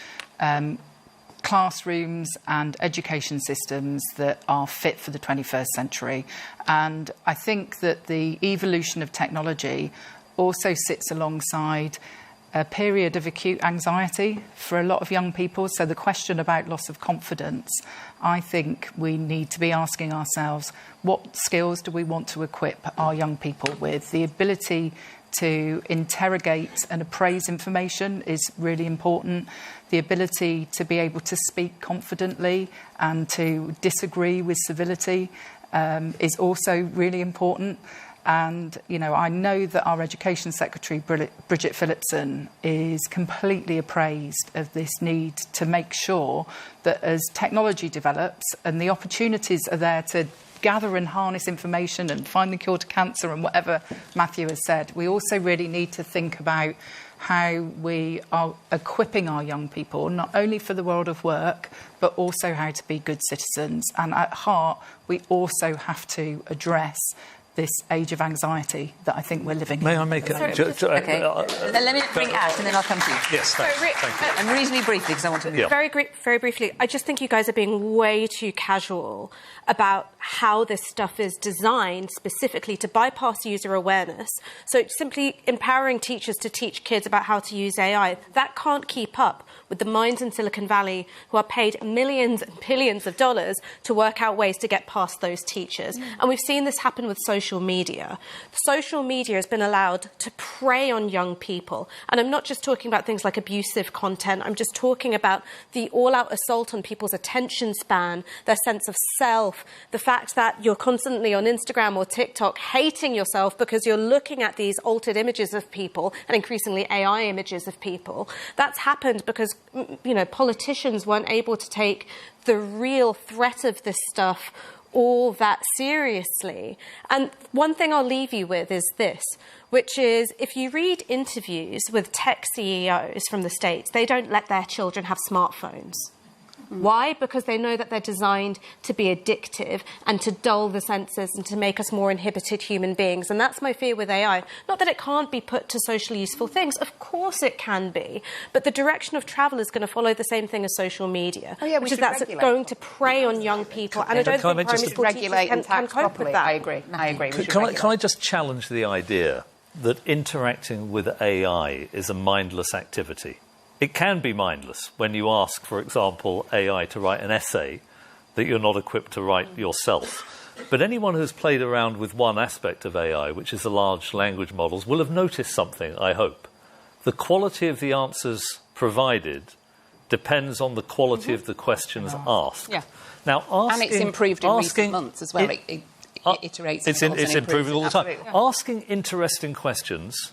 classrooms and education systems that are fit for the 21st century. And I think that the evolution of technology also sits alongside a period of acute anxiety for a lot of young people. So the question about loss of confidence, I think we need to be asking ourselves, what skills do we want to equip our young people with? The ability to interrogate and appraise information is really important. The ability to be able to speak confidently and to disagree with civility is also really important. And, I know that our Education Secretary, Bridget Phillipson, is completely appraised of this need to make sure that as technology develops and the opportunities are there to gather and harness information and find the cure to cancer and whatever Matthew has said, we also really need to think about how we are equipping our young people, not only for the world of work, but also how to be good citizens. And at heart, we also have to address this age of anxiety that I think we're living in. May I make Okay. Then let me bring Ash, and then I'll come to you. Yes, thank you. And reasonably briefly, because I want to move. Very briefly, I just think you guys are being way too casual about how this stuff is designed specifically to bypass user awareness. So simply empowering teachers to teach kids about how to use AI, that can't keep up with the minds in Silicon Valley who are paid millions and billions of dollars to work out ways to get past those teachers. And we've seen this happen with social media. Social media has been allowed to prey on young people. And I'm not just talking about things like abusive content. I'm just talking about the all-out assault on people's attention span, their sense of self, the fact that you're constantly on Instagram or TikTok hating yourself because you're looking at these altered images of people and increasingly AI images of people. That's happened because, you know, politicians weren't able to take the real threat of this stuff all that seriously. And one thing I'll leave you with is this, which is if you read interviews with tech CEOs from the States, they don't let their children have smartphones. Why? Because they know that they're designed to be addictive and to dull the senses and to make us more inhibited human beings. And that's my fear with AI. Not that it can't be put to socially useful things. Of course it can be. But the direction of travel is going to follow the same thing as social media, which is that's going to prey on young people. And I don't think primary school teachers can cope with that. I agree. Can I just challenge the idea that interacting with AI is a mindless activity? It can be mindless when you ask, for example, AI to write an essay that you're not equipped to write yourself. But anyone who's played around with one aspect of AI, which is the large language models, will have noticed something, I hope. The quality of the answers provided depends on the quality of the questions asked. Yeah. Now, and it's improved in recent months as well. It iterates. It's improving all the time. Absolutely. Asking interesting questions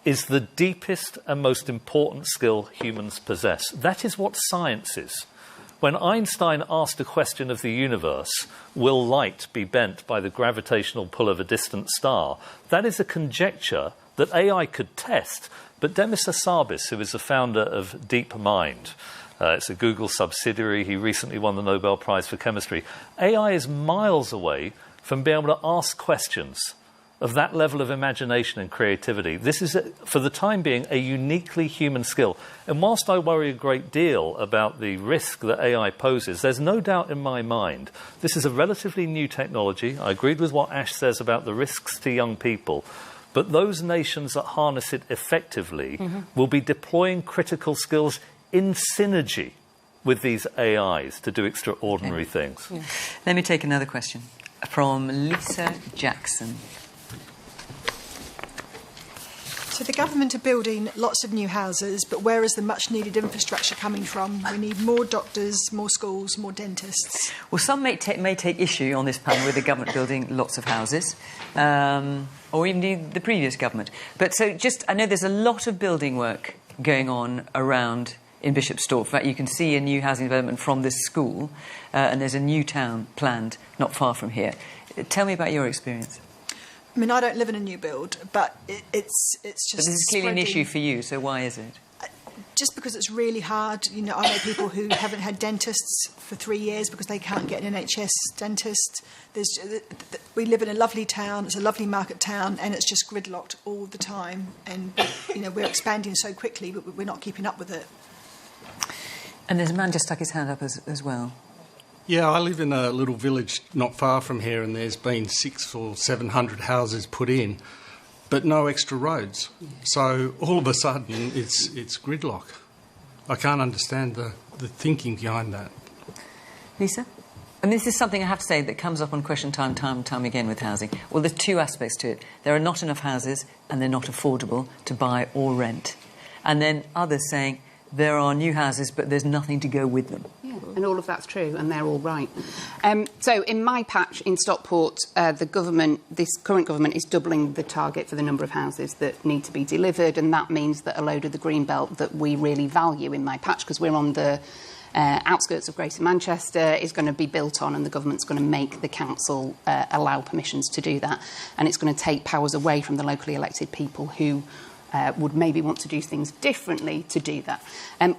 is the deepest and most important skill humans possess. That is what science is. When Einstein asked a question of the universe, will light be bent by the gravitational pull of a distant star? That is a conjecture that AI could test, but Demis Hassabis, who is the founder of DeepMind, it's a Google subsidiary, he recently won the Nobel Prize for Chemistry. AI is miles away from being able to ask questions of that level of imagination and creativity. This is, for the time being, a uniquely human skill. And whilst I worry a great deal about the risk that AI poses, there's no doubt in my mind this is a relatively new technology. I agreed with what Ash says about the risks to young people. But those nations that harness it effectively will be deploying critical skills in synergy with these AIs to do extraordinary things. Yeah. Let me take another question from Lisa Jackson. So the government are building lots of new houses, but where is the much-needed infrastructure coming from? We need more doctors, more schools, more dentists. Well, some may take issue on this panel with the government building lots of houses, or even the previous government. But so I know there's a lot of building work going on around in Bishop Stortford. In fact, you can see a new housing development from this school, and there's a new town planned not far from here. Tell me about your experience. I mean, I don't live in a new build, but it's just. But this is clearly an issue for you. So why is it? Just because it's really hard. You know, I know people who haven't had dentists for 3 years because they can't get an NHS dentist. We live in a lovely town. It's a lovely market town, and it's just gridlocked all the time. And you know, we're expanding so quickly, but we're not keeping up with it. And there's a man just stuck his hand up as well. Yeah, I live in a little village not far from here, and there's been 600 or 700 houses put in, but no extra roads. So all of a sudden, it's gridlock. I can't understand the thinking behind that. Lisa? And this is something I have to say that comes up on Question Time again with housing. Well, there's two aspects to it. There are not enough houses, and they're not affordable to buy or rent. And then others saying there are new houses, but there's nothing to go with them. Yeah, and all of that's true, and they're all right. So in my patch in Stockport, this current government is doubling the target for the number of houses that need to be delivered, and that means that a load of the green belt that we really value in my patch, because we're on the outskirts of Greater Manchester, is going to be built on, and the government's going to make the council allow permissions to do that. And it's going to take powers away from the locally elected people who would maybe want to do things differently to do that.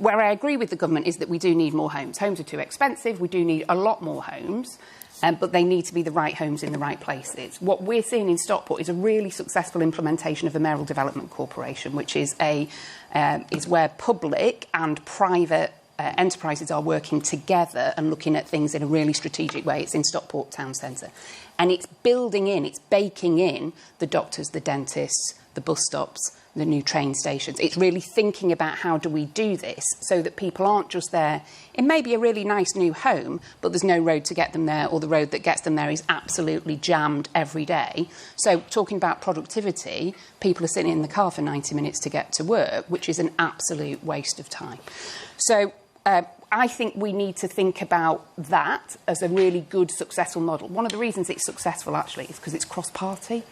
Where I agree with the government is that we do need more homes. Homes are too expensive. We do need a lot more homes. But they need to be the right homes in the right places. What we're seeing in Stockport is a really successful implementation of the Mayoral Development Corporation, which is where public and private enterprises are working together and looking at things in a really strategic way. It's in Stockport Town Centre. And it's baking in the doctors, the dentists, the bus stops, the new train stations. It's really thinking about how do we do this so that people aren't just there in maybe a really nice new home, but there's no road to get them there, or the road that gets them there is absolutely jammed every day. So talking about productivity, people are sitting in the car for 90 minutes to get to work, which is an absolute waste of time. So I think we need to think about that as a really good, successful model. One of the reasons it's successful, actually, is because it's cross-party.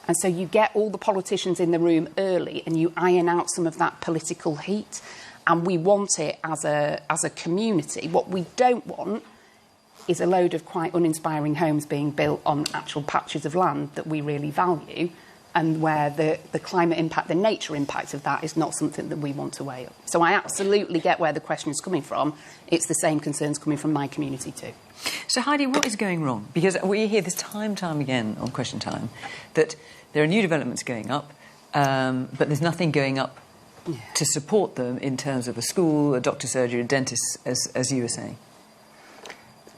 And so you get all the politicians in the room early and you iron out some of that political heat. And we want it as a community. What we don't want is a load of quite uninspiring homes being built on actual patches of land that we really value, and where the climate impact, the nature impact of that is not something that we want to weigh up. So I absolutely get where the question is coming from. It's the same concerns coming from my community too. So, Heidi, what is going wrong? Because we hear this time again on Question Time that there are new developments going up, but there's nothing going up to support them in terms of a school, a doctor's surgery, a dentist, as you were saying.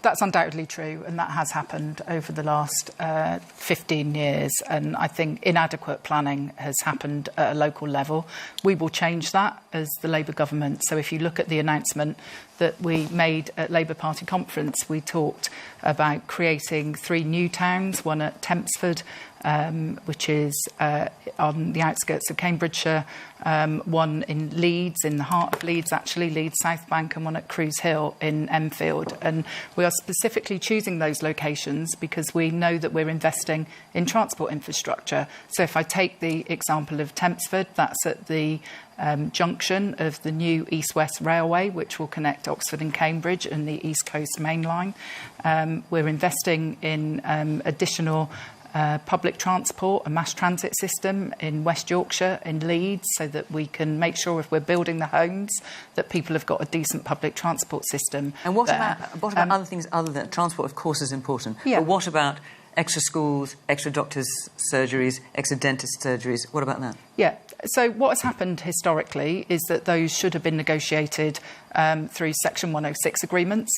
That's undoubtedly true, and that has happened over the last 15 years. And I think inadequate planning has happened at a local level. We will change that as the Labour government. So if you look at the announcement that we made at Labour Party conference, we talked about creating 3 new towns, one at Tempsford, which is on the outskirts of Cambridgeshire, one in Leeds, in the heart of Leeds, actually, Leeds South Bank, and one at Cruise Hill in Enfield. And we are specifically choosing those locations because we know that we're investing in transport infrastructure. So if I take the example of Tempsford, that's at the junction of the new East-West Railway, which will connect Oxford and Cambridge and the East Coast Main Line. We're investing in additional public transport, a mass transit system in West Yorkshire, in Leeds, so that we can make sure if we're building the homes that people have got a decent public transport system. And what about other things other than transport? Of course, is important. Yeah. But what about extra schools, extra doctors' surgeries, extra dentist surgeries? What about that? Yeah. So what has happened historically is that those should have been negotiated through Section 106 agreements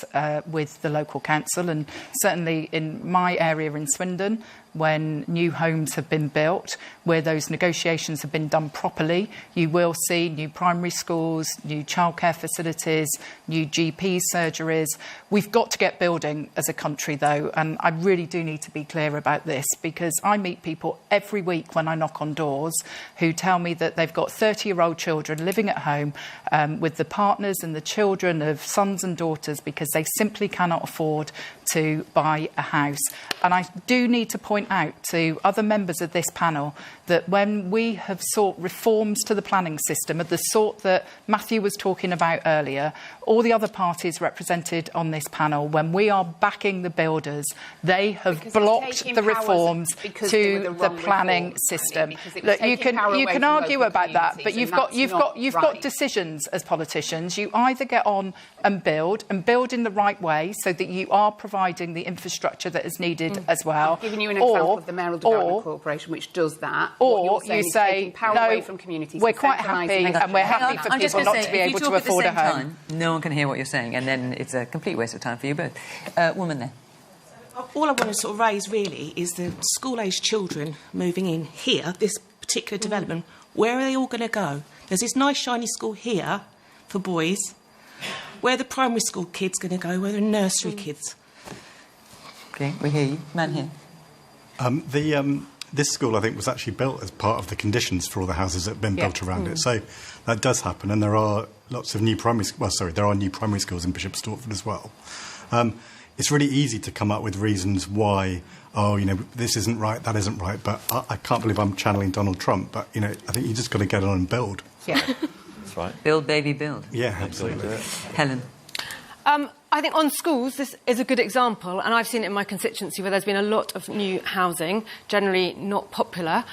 with the local council, and certainly in my area in Swindon, when new homes have been built, where those negotiations have been done properly, you will see new primary schools, new childcare facilities, new GP surgeries. We've got to get building as a country, though, and I really do need to be clear about this, because I meet people every week when I knock on doors who tell me that they've got 30-year-old children living at home with the partners and the children of sons and daughters because they simply cannot afford to buy a house. And I do need to point out to other members of this panel that when we have sought reforms to the planning system of the sort that Matthew was talking about earlier, all the other parties represented on this panel, when we are backing the builders, they have blocked the reforms to the planning system. Look, you can argue about that, but you've got decisions as politicians. You either get on and build in the right way so that you are providing the infrastructure that is needed as well. I've given you an example of the Mayoral Development Corporation, which does that. Or you say, power away from communities. We're quite happy, and we're happy for people not to be able to afford a home. No one can hear what you're saying, and then it's a complete waste of time for you both. Woman there. All I want to sort of raise really is the school-aged children moving in here, this particular development. Where are they all going to go? There's this nice shiny school here for boys. Where are the primary school kids going to go? Where are the nursery kids? Okay, we hear you. Man here. This school, I think, was actually built as part of the conditions for all the houses that have been built around it. So that does happen, and there are lots of new primary schools in Bishop Stortford as well. It's really easy to come up with reasons why, this isn't right, that isn't right, but I can't believe I'm channeling Donald Trump, but, I think you just got to get on and build. Yeah. That's right. Build, baby, build. Yeah, absolutely. Helen. I think on schools, this is a good example, and I've seen it in my constituency where there's been a lot of new housing, generally not popular,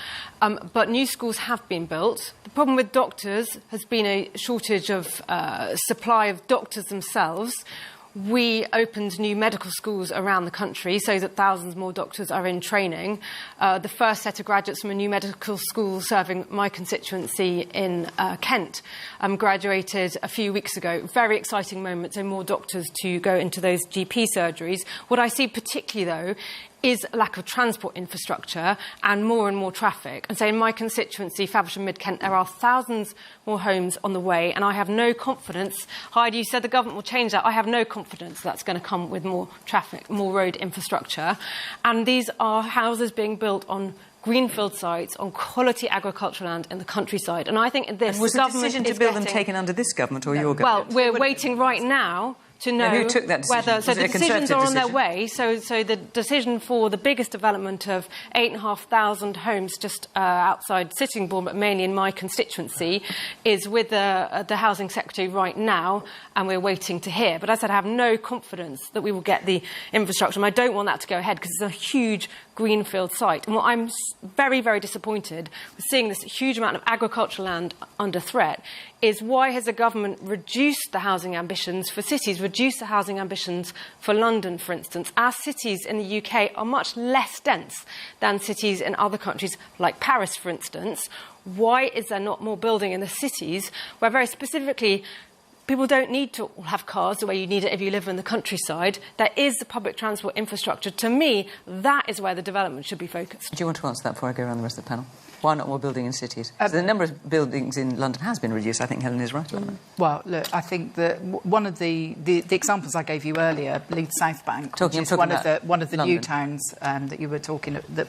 but new schools have been built. The problem with doctors has been a shortage of supply of doctors themselves. we opened new medical schools around the country so that thousands more doctors are in training. The first set of graduates from a new medical school serving my constituency in Kent graduated a few weeks ago. Very exciting moment, so more doctors to go into those GP surgeries. What I see particularly, though, is a lack of transport infrastructure and more traffic. And so in my constituency, Faversham Mid-Kent, there are thousands more homes on the way, and I have no confidence. Heidi, you said the government will change that. I have no confidence that's going to come with more traffic, more road infrastructure. And these are houses being built on greenfield sites, on quality agricultural land in the countryside. And I think this was the decision to build them taken under this government or your government? Well, we're waiting right now to know who took that decision? Whether... So the decisions are on their decision? way. So the decision for the biggest development of 8,500 homes just outside Sittingbourne, but mainly in my constituency, is with the Housing Secretary right now, and we're waiting to hear. But as I said, I have no confidence that we will get the infrastructure, and I don't want that to go ahead because it's a huge greenfield site. And what I'm very, very disappointed with seeing this huge amount of agricultural land under threat is why has the government reduced the housing ambitions for cities, reduced the housing ambitions for London, for instance? Our cities in the UK are much less dense than cities in other countries, like Paris, for instance. Why is there not more building in the cities where very specifically people don't need to have cars the way you need it if you live in the countryside? There is the public transport infrastructure. To me, that is where the development should be focused. Do you want to answer that before I go around the rest of the panel? Why not more building in cities? So the number of buildings in London has been reduced. I think Helen is right about that. Well, look, I think that one of the examples I gave you earlier, Leeds South Bank, which is one of the new towns that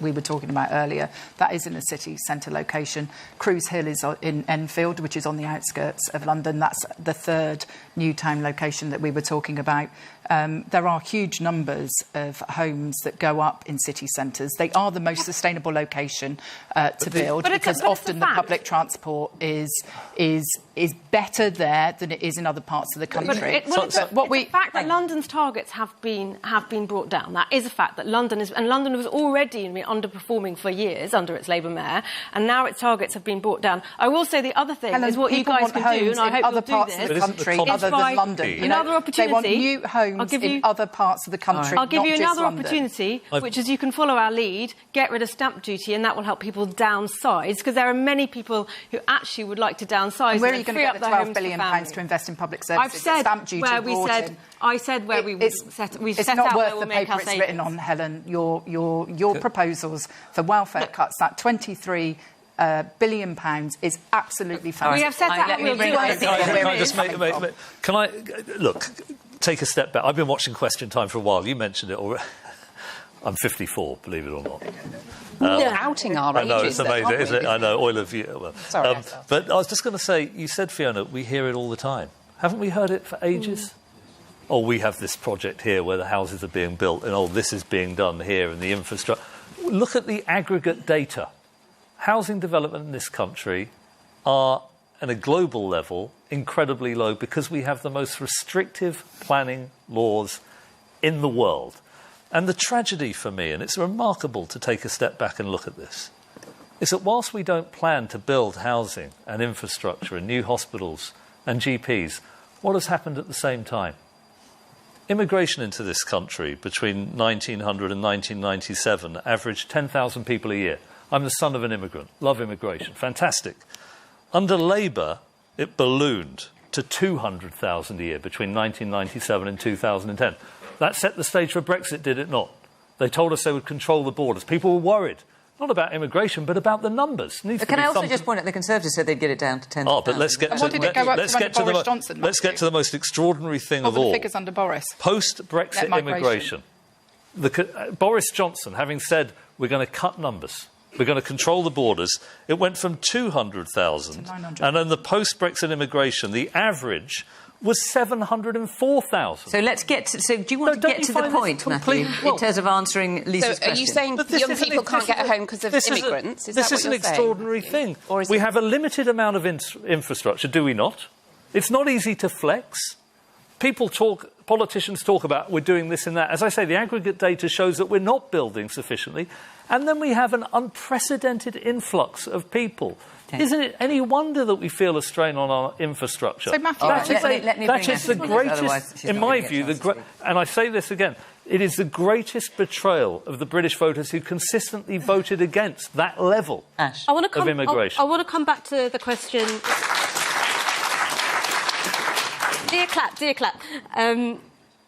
we were talking about earlier, that is in a city centre location. Cruise Hill is in Enfield, which is on the outskirts of London. That's the third new town location that we were talking about. There are huge numbers of homes that go up in city centres. They are the most sustainable location to build because often the public transport is better there than it is in other parts of the country. It's a fact that London's targets have been brought down. That is a fact that London was already underperforming for years under its Labour mayor, and now its targets have been brought down. I will say the other thing is what you guys can do, and I hope other parts of the country other than London. Another opportunity. They want new homes in other parts of the country. I'll give you another London. opportunity, which is you can follow our lead, get rid of stamp duty, and that will help people downsize, because there are many people who actually would like to downsize. And where are you going to get the £12 billion to invest in public services? I've said stamp duty where we said. in. I said where we set. We've it's set not out worth where we'll the make paper our it's savings. written on, Helen. Your proposals for welfare cuts, that £23 billion is absolutely fantastic. We have said that we'll do it. Can I look? Take a step back. I've been watching Question Time for a while. You mentioned it already. I'm 54, believe it or not. We're outing our ages. I know, it's amazing, isn't it? I know, oil of you. Well, sorry. But I was just going to say, you said, Fiona, we hear it all the time. Haven't we heard it for ages? Oh, we have this project here where the houses are being built, and oh, this is being done here, and the infrastructure. Look at the aggregate data. Housing development in this country are, at a global level, incredibly low because we have the most restrictive planning laws in the world. And the tragedy for me, and it's remarkable to take a step back and look at this, is that whilst we don't plan to build housing and infrastructure and new hospitals and GPs, what has happened at the same time? Immigration into this country between 1900 and 1997 averaged 10,000 people a year. I'm the son of an immigrant, love immigration, fantastic. Under Labour, it ballooned to 200,000 a year between 1997 and 2010. That set the stage for Brexit, did it not? They told us they would control the borders. People were worried, not about immigration, but about the numbers. Can I also just point out the Conservatives said they'd get it down to 10,000. Oh, but let's get to the most extraordinary thing of all. What were the figures under Boris? Post-Brexit immigration. Boris Johnson, having said we're going to cut numbers, we're going to control the borders, it went from 200,000, and then the post-Brexit immigration, the average was 704,000. So let's get to... So do you want to get to the point, Matthew, in terms of answering Lisa's question? So are you saying young people can't get a home because of immigrants? This is an extraordinary thing. We have a limited amount of infrastructure, do we not? It's not easy to flex. Politicians talk about we're doing this and that. As I say, the aggregate data shows that we're not building sufficiently. And then we have an unprecedented influx of people. Isn't it any wonder that we feel a strain on our infrastructure? So, Matthew, let me that bring is the Matthew, otherwise greatest, she's in not my gonna get view, a chance to speak. and I say this again, it is the greatest betrayal of the British voters who consistently voted against that level of immigration. I want to come back to the question. Dear clap.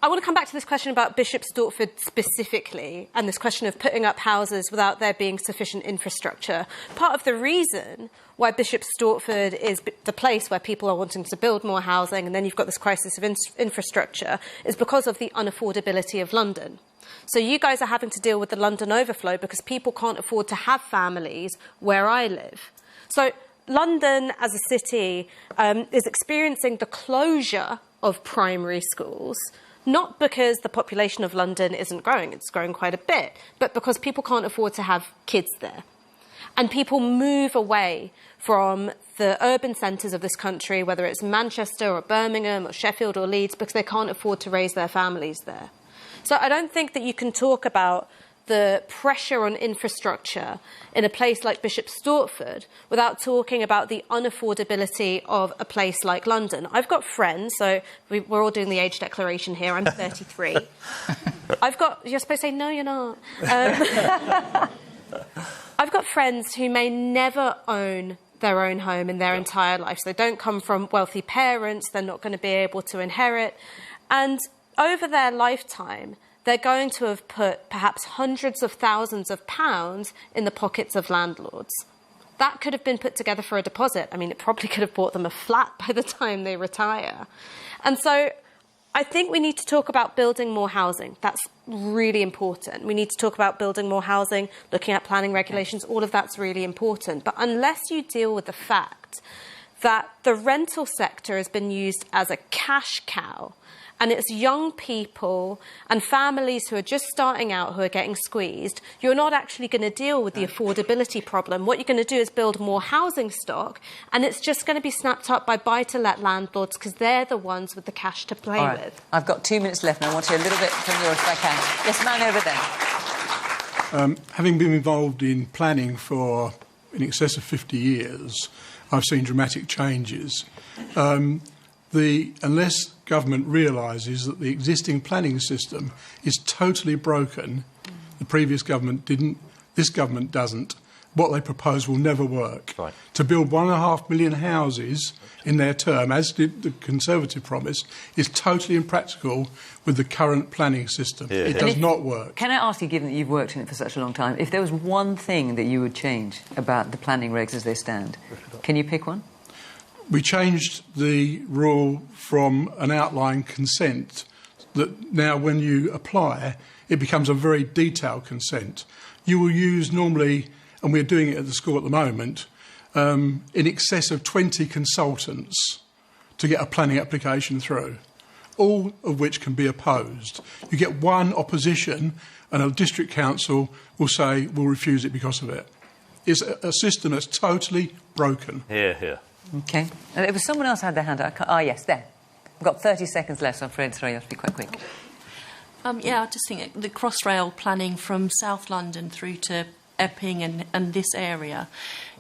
I want to come back to this question about Bishop Stortford specifically, and this question of putting up houses without there being sufficient infrastructure. Part of the reason why Bishop Stortford is the place where people are wanting to build more housing, and then you've got this crisis of infrastructure, is because of the unaffordability of London. So you guys are having to deal with the London overflow because people can't afford to have families where I live. So London as a city is experiencing the closure of primary schools, not because the population of London isn't growing, it's growing quite a bit, but because people can't afford to have kids there. And people move away from the urban centres of this country, whether it's Manchester or Birmingham or Sheffield or Leeds, because they can't afford to raise their families there. So I don't think that you can talk about the pressure on infrastructure in a place like Bishop Stortford without talking about the unaffordability of a place like London. I've got friends, so we're all doing the age declaration here. I'm 33. You're supposed to say, no, you're not. I've got friends who may never own their own home in their entire life. So they don't come from wealthy parents. They're not going to be able to inherit. And over their lifetime, they're going to have put perhaps hundreds of thousands of pounds in the pockets of landlords. That could have been put together for a deposit. I mean, it probably could have bought them a flat by the time they retire. And so I think we need to talk about building more housing. That's really important. We need to talk about building more housing, looking at planning regulations. All of that's really important. But unless you deal with the fact that the rental sector has been used as a cash cow, and it's young people and families who are just starting out who are getting squeezed, you're not actually going to deal with the affordability problem. What you're going to do is build more housing stock, and it's just going to be snapped up by buy-to-let landlords because they're the ones with the cash to play with. I've got 2 minutes left, and I want to hear a little bit from yours if I can. Yes, man over there. Having been involved in planning for in excess of 50 years, I've seen dramatic changes. Unless government realises that the existing planning system is totally broken, the previous government didn't, this government doesn't, what they propose will never work. Right. To build 1.5 million houses in their term, as did the Conservative promise, is totally impractical with the current planning system. It does not work. Can I ask you, given that you've worked in it for such a long time, if there was one thing that you would change about the planning regs as they stand, can you pick one? We changed the rule from an outline consent that now when you apply, it becomes a very detailed consent. You will use normally, and we're doing it at the school at the moment, in excess of 20 consultants to get a planning application through, all of which can be opposed. You get one opposition and a district council will say, we'll refuse it because of it. It's a system that's totally broken. Here. OK. There was someone else who had their hand up. Yes, there. We've got 30 seconds left, so I'm afraid, sorry, you have to be quite quick. Yeah, I just think the Crossrail planning from South London through to Epping and this area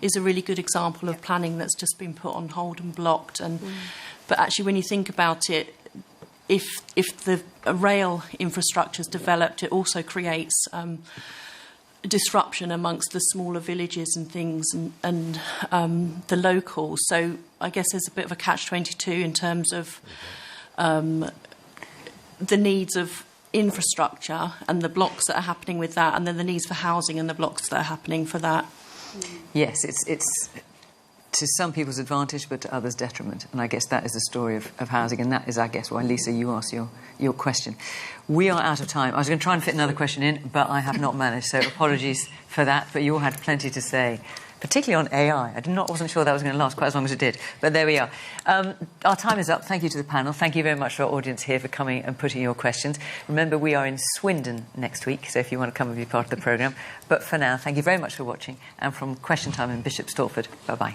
is a really good example of planning that's just been put on hold and blocked. But actually, when you think about it, if the rail infrastructure is developed, it also creates disruption amongst the smaller villages and things and the locals. So I guess there's a bit of a catch-22 in terms of the needs of infrastructure and the blocks that are happening with that, and then the needs for housing and the blocks that are happening for that. Yes, it's to some people's advantage, but to others' detriment. And I guess that is the story of housing, and that is, I guess, why, Lisa, you asked your question. We are out of time. I was going to try and fit another question in, but I have not managed, so apologies for that. But you all had plenty to say, particularly on AI. I wasn't sure that was going to last quite as long as it did, but there we are. Our time is up. Thank you to the panel. Thank you very much to our audience here for coming and putting your questions. Remember, we are in Swindon next week, so if you want to come and be part of the programme. But for now, thank you very much for watching. And from Question Time in Bishop Stortford, bye-bye.